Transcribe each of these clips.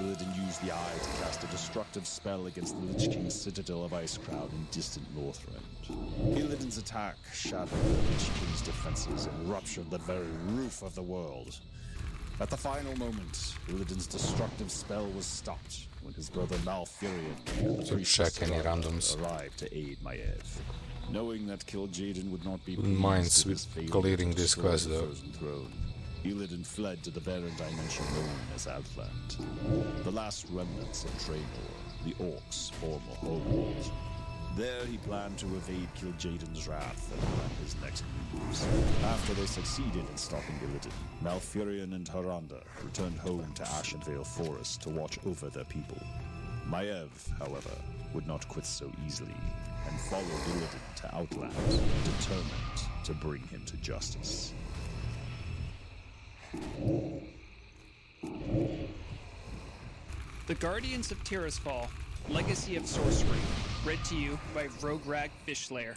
Illidan used the Eye to cast a destructive spell against the Lich King's citadel of Icecrown in distant Northrend. Illidan's attack shattered the Lich King's defenses and ruptured the very roof of the world. At the final moment, Illidan's destructive spell was stopped when his brother Malfurion and the priestess arrived to aid Maiev. Knowing that KustJidding would not be pleased with his failure to destroy the Frozen Throne, Illidan fled to the barren dimension known as Outland, the last remnants of Draenor, the Orcs' former homeworld. There he planned to evade KustJidding's wrath and plan his next moves. After they succeeded in stopping Illidan, Malfurion and Tyrande returned home to Ashenvale Forest to watch over their people. Maiev, however, would not quit so easily, and followed Illidan to Outland, determined to bring him to justice. The Guardians of Tirisfal, Legacy of Sorcery, read to you by Rograg Fishslayer.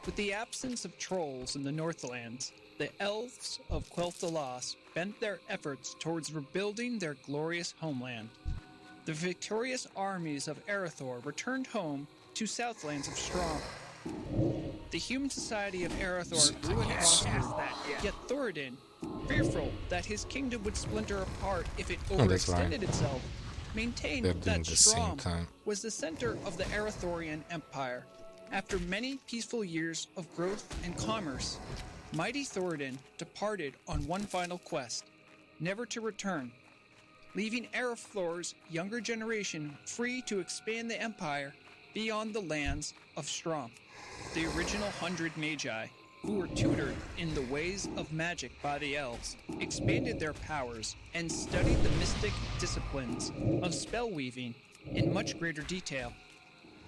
With the absence of trolls in the Northlands, the elves of Quel'Thalas bent their efforts towards rebuilding their glorious homeland. The victorious armies of Erethdor returned home to Southlands of Strom. The human society of Erethdor grew and prospered, yet Thoradin, fearful that his kingdom would splinter apart if it overextended itself, maintained that Strom was the center of the Erethdorian Empire. After many peaceful years of growth and commerce, mighty Thoradin departed on one final quest, never to return, leaving Erethdor's younger generation free to expand the empire beyond the lands of Strom. The original 100 Magi, who were tutored in the ways of magic by the elves, expanded their powers and studied the mystic disciplines of spellweaving in much greater detail.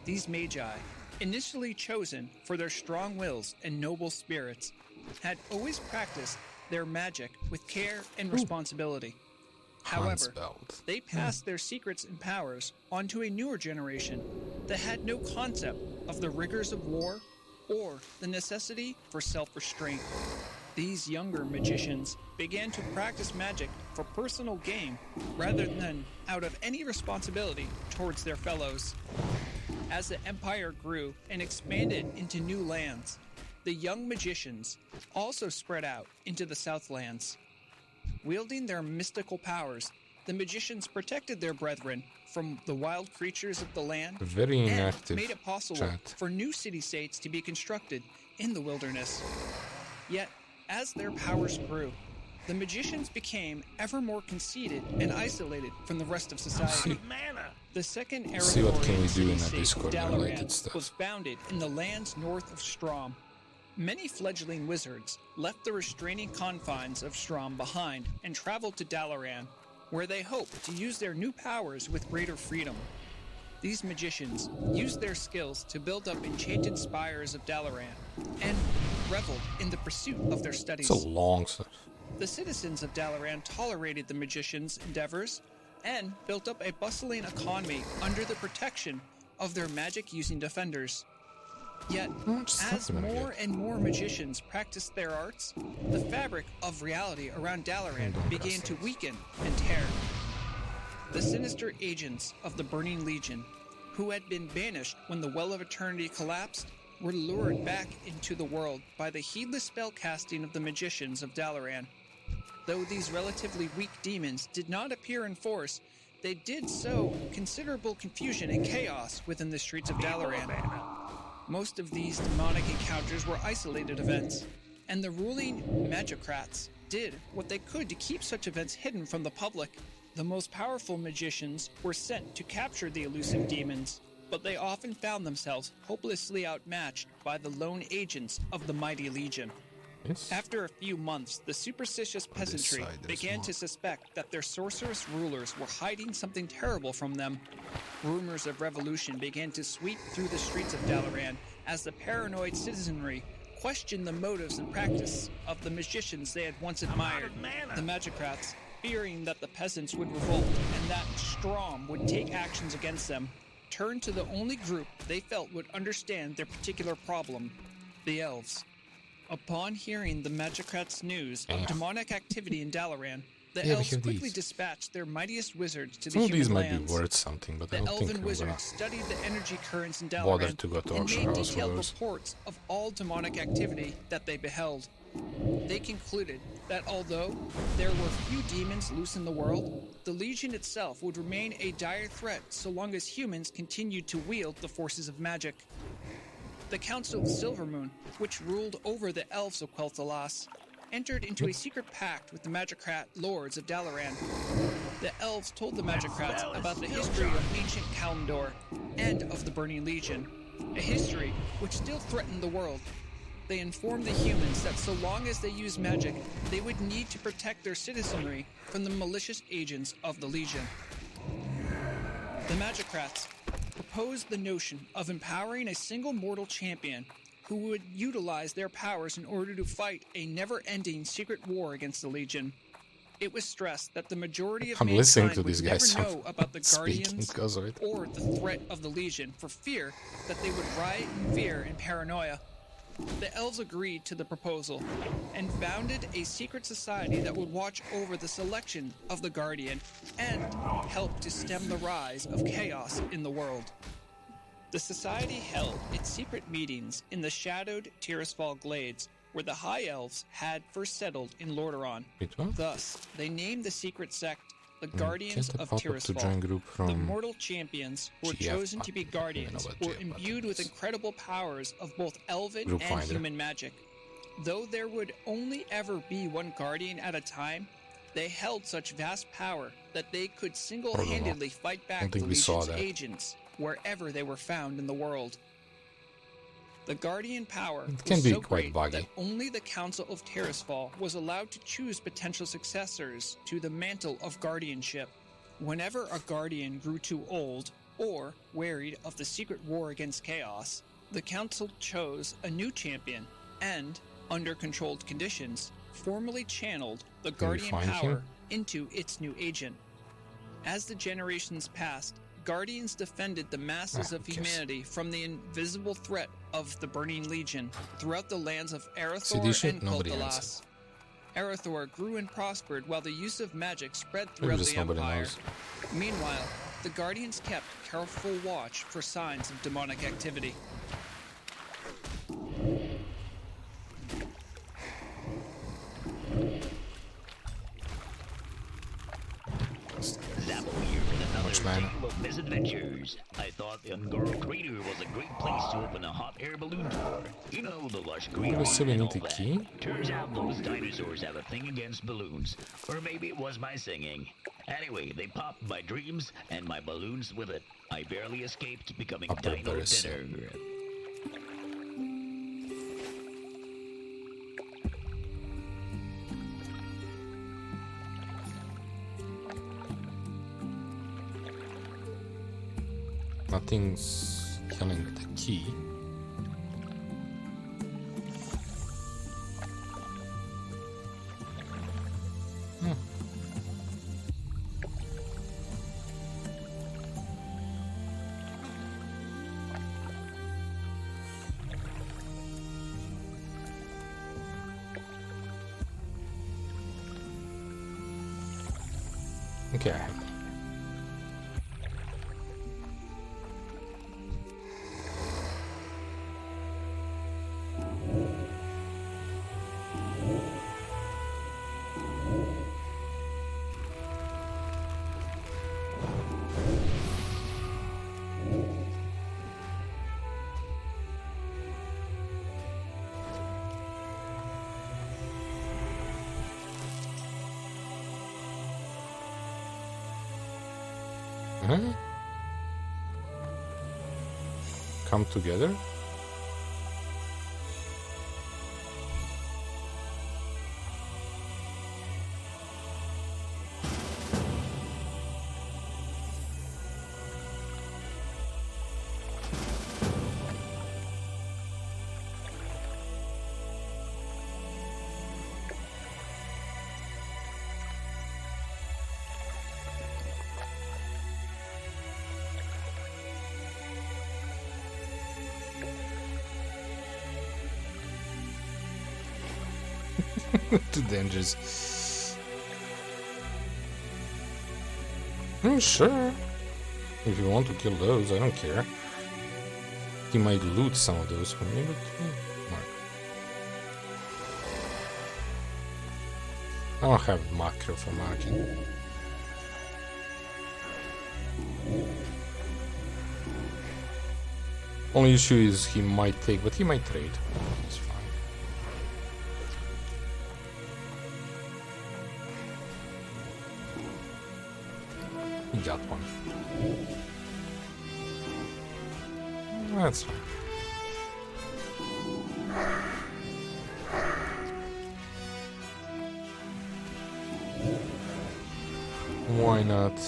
These Magi, initially chosen for their strong wills and noble spirits, had always practiced their magic with care and responsibility. However, they passed their secrets and powers onto a newer generation that had no concept of the rigors of war or the necessity for self-restraint. These younger magicians began to practice magic for personal gain rather than out of any responsibility towards their fellows. As the empire grew and expanded into new lands, the young magicians also spread out into the Southlands. Wielding their mystical powers, the magicians protected their brethren from the wild creatures of the land and made it possible for new city-states to be constructed in the wilderness. Yet, as their powers grew, the magicians became ever more conceited and isolated from the rest of society. The second Erethdorian city-state of Dalaran was founded in the lands north of Strom. Many fledgling wizards left the restraining confines of Strom behind and traveled to Dalaran, where they hoped to use their new powers with greater freedom. These magicians used their skills to build up enchanted spires of Dalaran and reveled in the pursuit of their studies. It's a long The citizens of Dalaran tolerated the magicians' endeavors and built up a bustling economy under the protection of their magic-using defenders. Yet, as more and more magicians practiced their arts, the fabric of reality around Dalaran began to weaken and tear. The sinister agents of the Burning Legion, who had been banished when the Well of Eternity collapsed, were lured back into the world by the heedless spellcasting of the magicians of Dalaran. Though these relatively weak demons did not appear in force, they did sow considerable confusion and chaos within the streets of Dalaran. Most of these demonic encounters were isolated events, and the ruling magicrats did what they could to keep such events hidden from the public. The most powerful magicians were sent to capture the elusive demons, but they often found themselves hopelessly outmatched by the lone agents of the mighty Legion. After a few months, the superstitious peasantry began to suspect that their sorceress rulers were hiding something terrible from them. Rumors of revolution began to sweep through the streets of Dalaran as the paranoid citizenry questioned the motives and practice of the magicians they had once admired. The magicrats, fearing that the peasants would revolt and that Strom would take actions against them, turned to the only group they felt would understand their particular problem, the elves. Upon hearing the magicrats' news of demonic activity in Dalaran, The Yeah, we elves have quickly these. dispatched their mightiest wizards to Some the of these human might be lands. worth something, but I The don't think elven I'm gonna wizards studied the energy currents in bother Dalaran to go to and auction made house for detailed those. reports of all demonic activity that they beheld. They concluded that although there were few demons loose in the world, the Legion itself would remain a dire threat so long as humans continued to wield the forces of magic. The Council of Silvermoon, which ruled over the elves of Quel'Thalas, entered into a secret pact with the Magicrat lords of Dalaran. The elves told the Magicrats about the history of ancient Kalimdor and of the Burning Legion, a history which still threatened the world. They informed the humans that so long as they used magic, they would need to protect their citizenry from the malicious agents of the Legion. The Magicrats proposed the notion of empowering a single mortal champion who would utilize their powers in order to fight a never-ending secret war against the Legion. It was stressed that the majority of I'm listening mankind to these would never guys know about the speaking Guardians because of it. or the threat of the Legion for fear that they would riot in fear and paranoia. The elves agreed to the proposal and founded a secret society that would watch over the selection of the Guardian and help to stem the rise of chaos in the world. The society held its secret meetings in the shadowed Tirisfal Glades, where the High Elves had first settled in Lordaeron. Wait, what? Thus, they named the secret sect the Guardians Get a of pop-up to join Tirisfal. group The from mortal champions who were GF chosen to be button. guardians what were GF imbued with button is. incredible powers of both elven Group and finder. human magic. Though there would only ever be one guardian at a time, they held such vast power that they could single-handedly fight back the think we saw Legion's that. agents wherever they were found in the world. The Guardian power It can was be so quite great buggy. that only the Council of Tirisfal was allowed to choose potential successors to the mantle of guardianship. Whenever a guardian grew too old or wearied of the secret war against chaos, the Council chose a new champion and, under controlled conditions, formally channeled the Guardian find power him? into its new agent. As the generations passed, Guardians defended the masses of who cares? humanity from the invisible threat of the Burning Legion throughout the lands of Arathor Sedition? and Nobody Quel'Thalas. Arathor grew and prospered while the use of magic spread Maybe throughout just the nobody Empire. knows. Meanwhile, the Guardians kept careful watch for signs of demonic activity. Zappo here with another Much mana. tale of misadventures. I thought the Ungoro Crater was a great place to open a hot air balloon tour. You know, the lush greenery we still and need all the that. key? Turns out those dinosaurs have a thing against balloons. Or maybe it was my singing. Anyway, they popped my dreams and my balloons with it. I barely escaped becoming Upper dino Paris. dinner. Nothing's killing the key. Hmm. Okay, I have one. Huh? Come together? Too dangerous. Sure. If you want to kill those, I don't care. He might loot some of those for me, but mark. I don't have macro for marking. Only issue is he might take, but he might trade. It's fine. He got one. That's fine. Why not?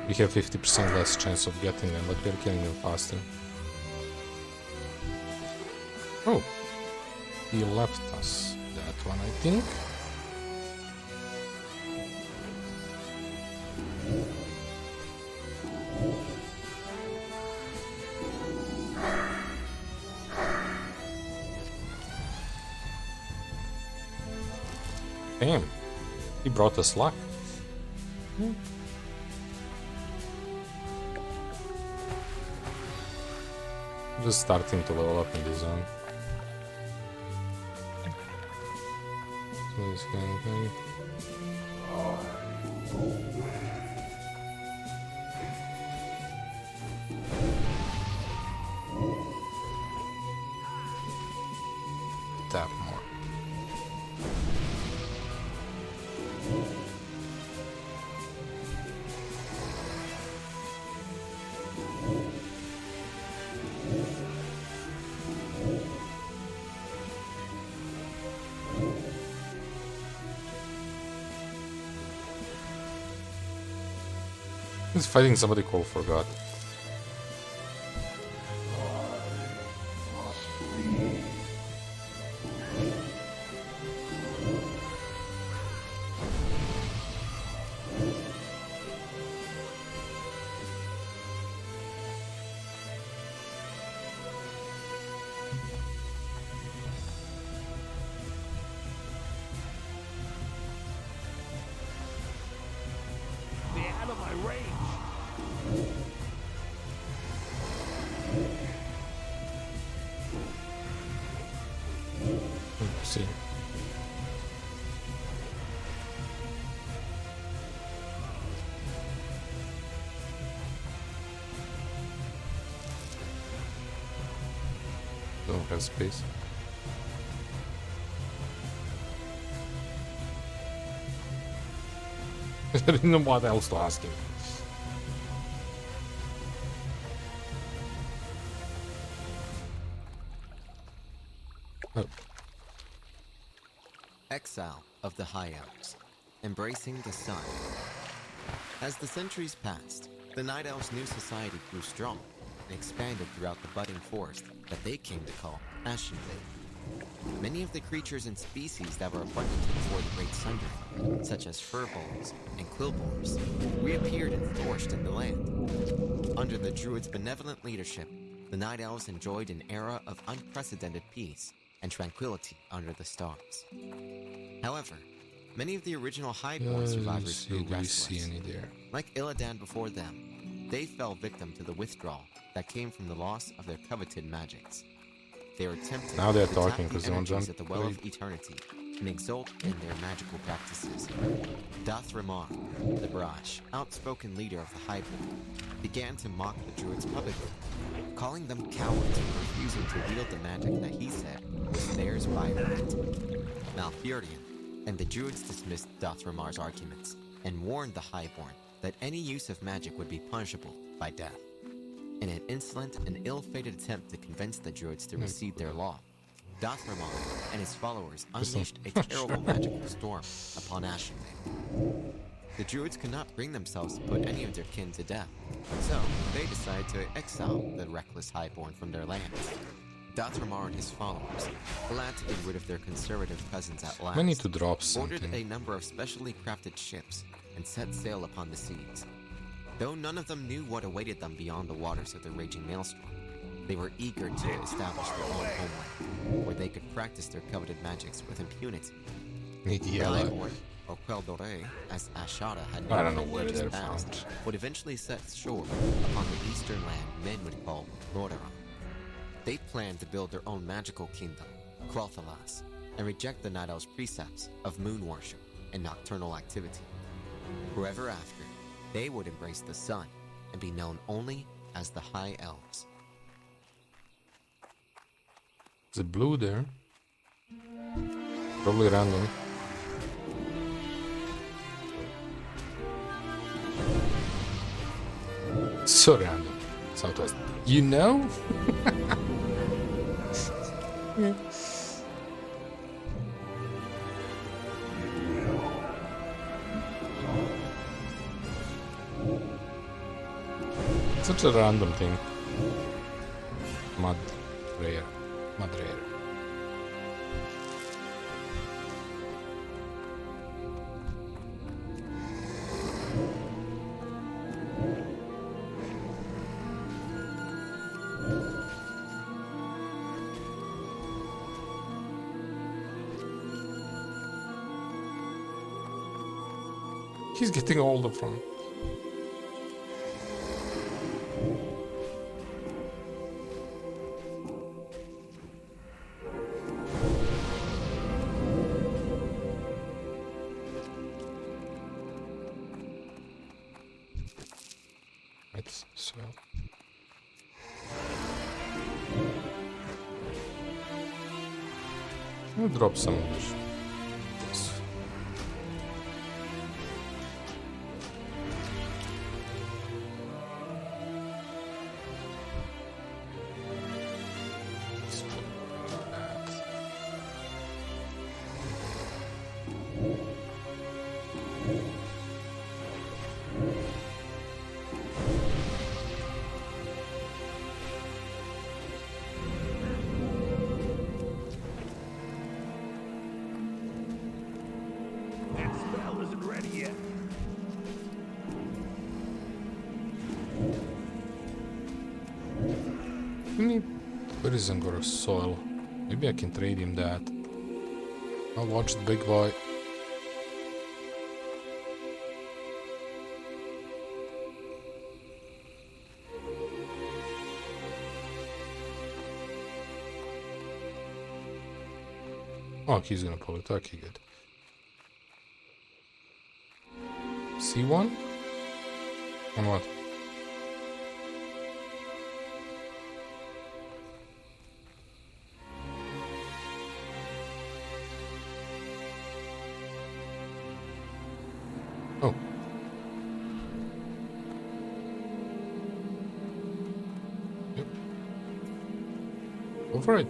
We have 50% less chance of getting them, but we're killing them faster. Oh, he left us that one, I think. Damn, he brought us luck. Just starting to level up in the zone. So this kind of thing. Tap more. He's fighting somebody called Forgot. They're out of my range. See. Don't have space. I didn't know what else to ask him. Oh. Exile of the High Elves, embracing the sun. As the centuries passed, the Night Elves' new society grew strong and expanded throughout the budding forest that they came to call Ashenvale. Many of the creatures and species that were abundant before the Great Sundering, such as furballs and quillboars, reappeared and flourished in the land. Under the Druids' benevolent leadership, the Night Elves enjoyed an era of unprecedented peace and tranquility under the stars. However, many of the original Highborn survivors grew restless. Like Illidan before them, they fell victim to the withdrawal that came from the loss of their coveted magics. They were tempted Now they're to talking tap the because they want energies to at the Well of Eternity and exult in their magical practices. Dathramar, the brash, outspoken leader of the Highborn, began to mock the Druids publicly, calling them cowards for refusing to wield the magic that he said was theirs by right. Malfurion and the Druids dismissed Dathramar's arguments and warned the Highborn that any use of magic would be punishable by death. In an insolent and ill-fated attempt to convince the Druids to recede their law, Dathramar and his followers unleashed a terrible magical storm upon Ashenvale. The Druids could not bring themselves to put any of their kin to death, so they decided to exile the reckless Highborn from their lands. Dathramar and his followers, glad to get rid of their conservative cousins at last, I need to drop ordered something. a number of specially crafted ships and set sail upon the seas. Though none of them knew what awaited them beyond the waters of the raging maelstrom, they were eager to establish their own homeland, where they could practice their coveted magics with impunity. Yellow. Belehor, or Queldore, as Ashara had I don't known know in where years they're past, found. would eventually set shore upon the eastern land men would call Lordaeron. They planned to build their own magical kingdom, Quel'Thalas, and reject the Night Elves' precepts of moon worship and nocturnal activity. Forever after, they would embrace the sun and be known only as the High Elves. Is it blue there? Probably random. So random. Southwest. You know? Such a random thing. Mud rare. Mud rare. He's getting older from. Right, so. I'll drop some of this. That spell isn't ready yet. Where is Angora soil? Maybe I can trade him that. I'll watch the big boy. Oh, he's gonna pull it. Okay, good. C1? On what? Oh. Yep. Go for it.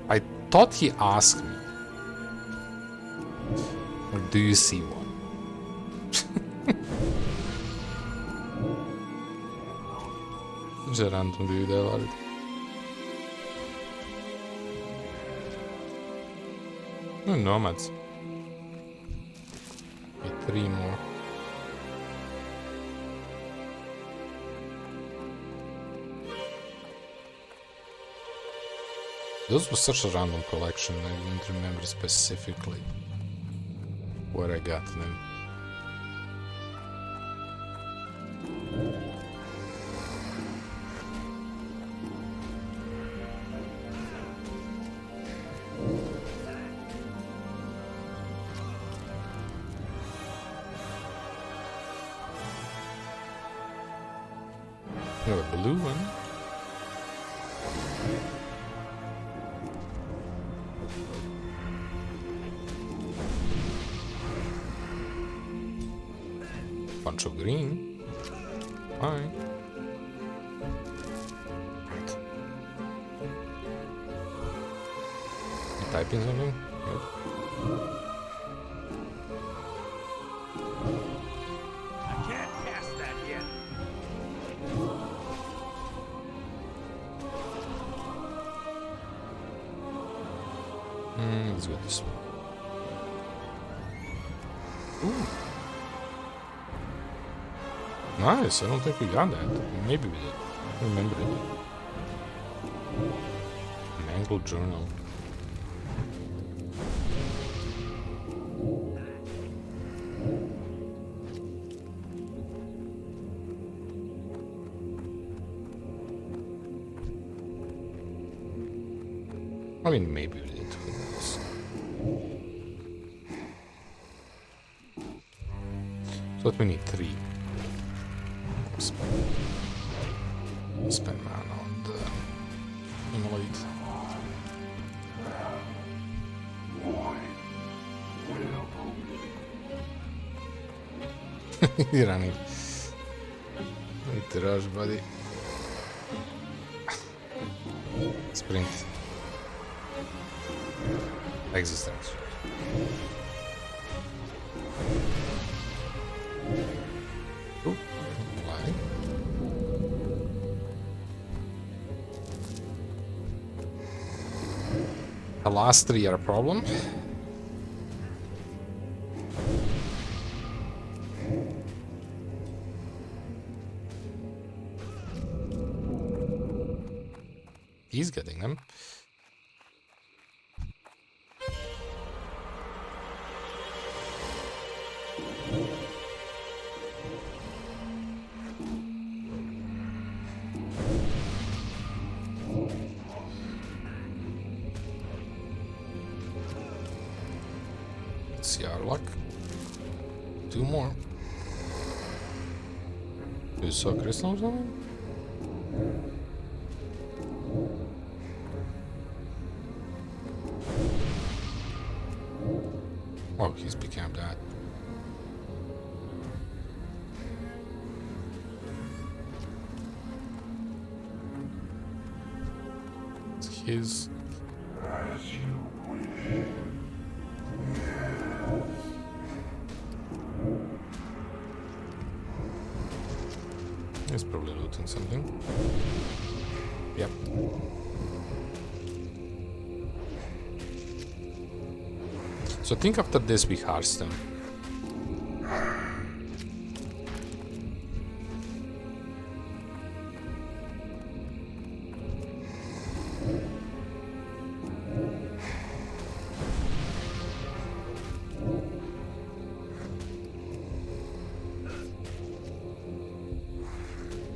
I thought he asked me. Or do you see one? Just a random dude, I love it. Oh, nomads. Okay, 3 more. Those was such a random collection, I don't remember specifically where I got them. Oh, a blue one. Bunch of green. Fine. Right. You typing something? Yep. I can't cast that yet. Let's go this one. Ooh. Nice, I don't think we got that. Maybe we did. I remember it. Temple Journal. I mean, maybe we did. Who knows? So what we need? 3. Spend mana on the immolate. You're running. Need to rush, buddy. Sprint. Existence. Ooh, flying. The last 3 are a problem. He's getting them. Let's see our luck. 2 more. You saw crystal or something? Oh, he's became that. It's his. He's probably looting something. Yep. So I think after this we Hearthstone.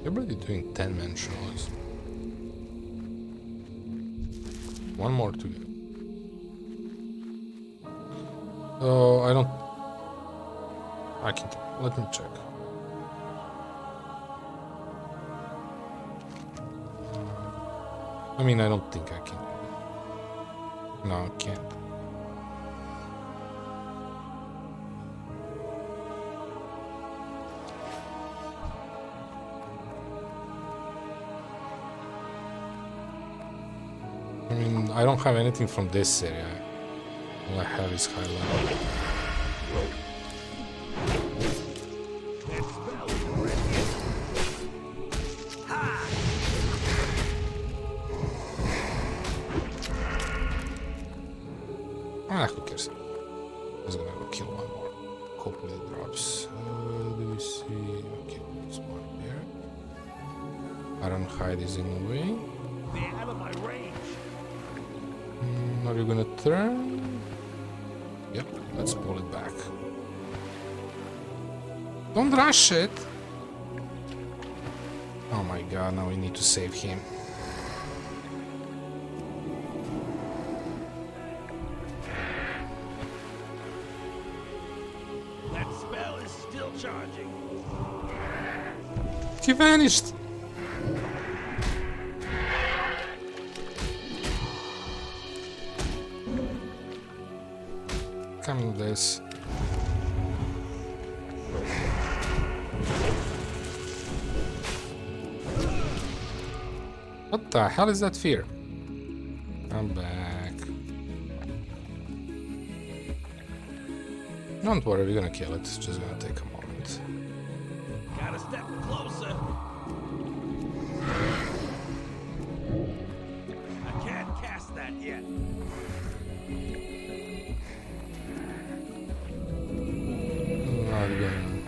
Everybody doing 10-man shows. 1 more to go. Oh, I don't... I can't... Let me check. I mean, I don't think I can. No, I can't. I mean, I don't have anything from this area. All I have is high level. Ah, who cares? I was gonna go kill 1 more. Hopefully it drops. Do we see? Okay, there's 1 there. Ironhide is in the way. They're out of my range. Are you gonna turn? Yep, let's pull it back. Don't rush it! Oh my god, now we need to save him. That spell is still charging. He vanished! Coming this. What the hell is that fear? I'm back. Don't worry, we're gonna kill it. It's just gonna take a moment. Gotta step closer. I can't cast that yet. Not again.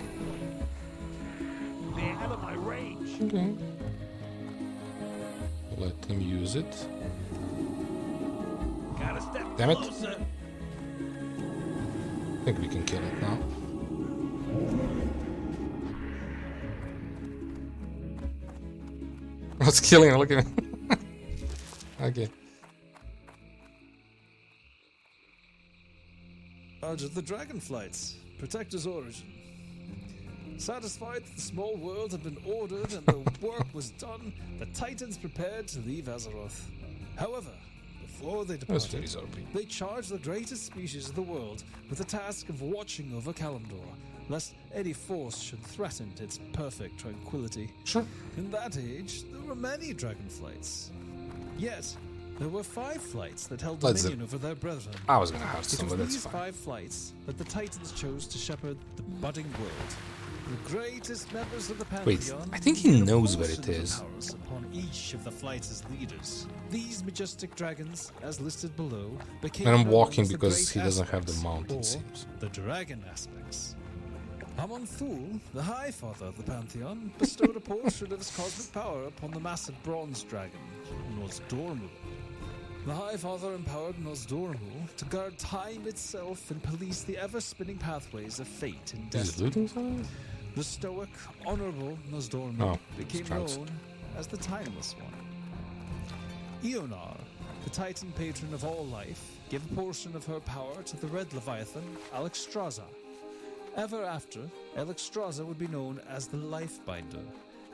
They're out of my range. Okay. Let him use it. Gotta step Damn it. closer. I think we can kill it now. What's killing it? Look at me. Okay. Charge of the Dragonflights, Protector's origin. Satisfied that the small world had been ordered and the work was done, the Titans prepared to leave Azeroth. However, before they That's very departed, zombie. they charged the greatest species of the world with the task of watching over Kalimdor, lest any force should threaten its perfect tranquility. Sure. In that age, there were many Dragonflights. Yet, there were 5 flights that held Let's dominion over their brethren. I was gonna hurt It some, was but that's these fine. 5 flights that the Titans chose to shepherd the budding world. The greatest members of the Wait, Pantheon. I think he gained knows where portions it of is. powers upon each of the flights' leaders. These majestic dragons, as listed below, became And I'm known walking as the because Great he doesn't have the Aspects, mount, it or seems. the dragon aspects. Amon'Thul, the High Father of the Pantheon, bestowed a portion of his cosmic power upon the massive bronze dragon, Nozdormu. The High Father empowered Nozdormu to guard time itself and police the ever-spinning pathways of fate and Is it destiny. looting something? The stoic, honorable Nozdormu Oh, became it's trunks. known as the Timeless One. Ionar, the Titan patron of all life, gave a portion of her power to the Red Leviathan, Alexstrasza. Ever after, Alexstrasza would be known as the Lifebinder,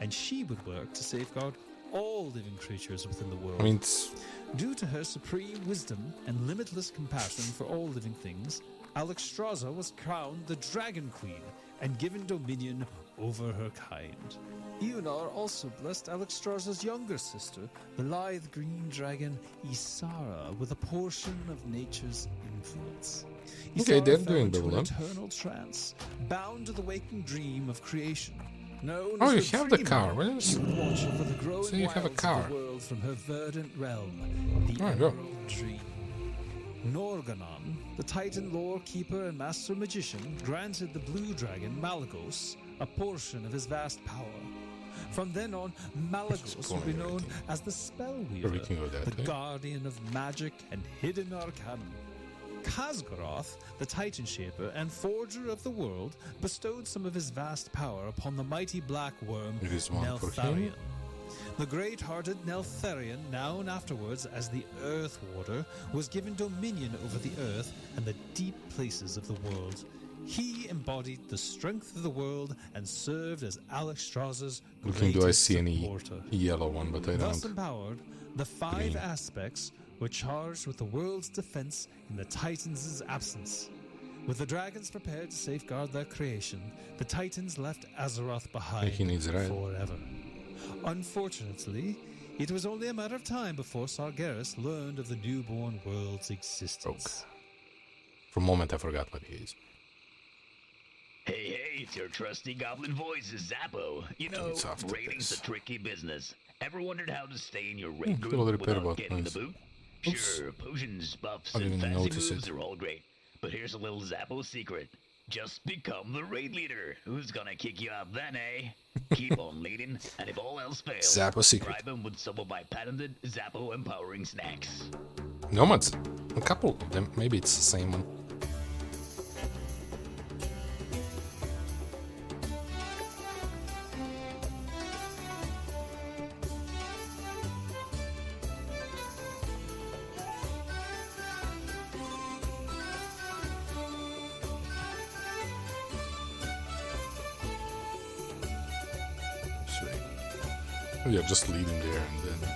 and she would work to safeguard all living creatures within the world. I mean, it's Due to her supreme wisdom and limitless compassion for all living things, Alexstrasza was crowned the Dragon Queen and given dominion over her kind. Ionar also blessed Alexstrasza's younger sister, the lithe green dragon Isara, with a portion of nature's influence. Okay, Isara they're fell doing into well an then. eternal trance, bound to the waking dream of creation. Known Oh, as you have the Dreamer, car. Where is- she would watch over the growing So you have a wilds car. of the world from her verdant realm, the There you go. Emerald Tree. Norganon, the Titan lore keeper and master magician, granted the blue dragon Malagos a portion of his vast power. From then on, Malagos would be known as the Spellweaver, we can go that the way. guardian of magic and hidden arcanum. Khazgaroth, the Titan Shaper and Forger of the World, bestowed some of his vast power upon the mighty black worm There is one for him. Neltharion. The great-hearted Neltharion, known afterwards as the Earth Warder, was given dominion over the earth and the deep places of the world. He embodied the strength of the world and served as Alexstrasza's looking, do I greatest see any supporter. yellow one, but I Thus don't. empowered, the 5 Green. aspects were charged with the world's defense in the Titans' absence. With the dragons prepared to safeguard their creation, the Titans left Azeroth behind He needs red. forever. Unfortunately, it was only a matter of time before Sargeras learned of the newborn world's existence. For a moment, I forgot what he is. Hey, it's your trusty goblin voice, Zappo. You know, It's after raiding's this. a tricky business. Ever wondered how to stay in your raid Feel a group little bit without about getting the noise. boot? Oops. Sure, potions, buffs, I and didn't fancy notice moves it. are all great. But here's a little Zappo secret. Just become the raid leader. Who's gonna kick you out then, eh? Keep on leading, and if all else fails, Zappo secret. bribe him with some of my patented Zappo empowering snacks. Nomads. A couple of them. Maybe it's the same one. Sweet. Yeah, just lead him there and then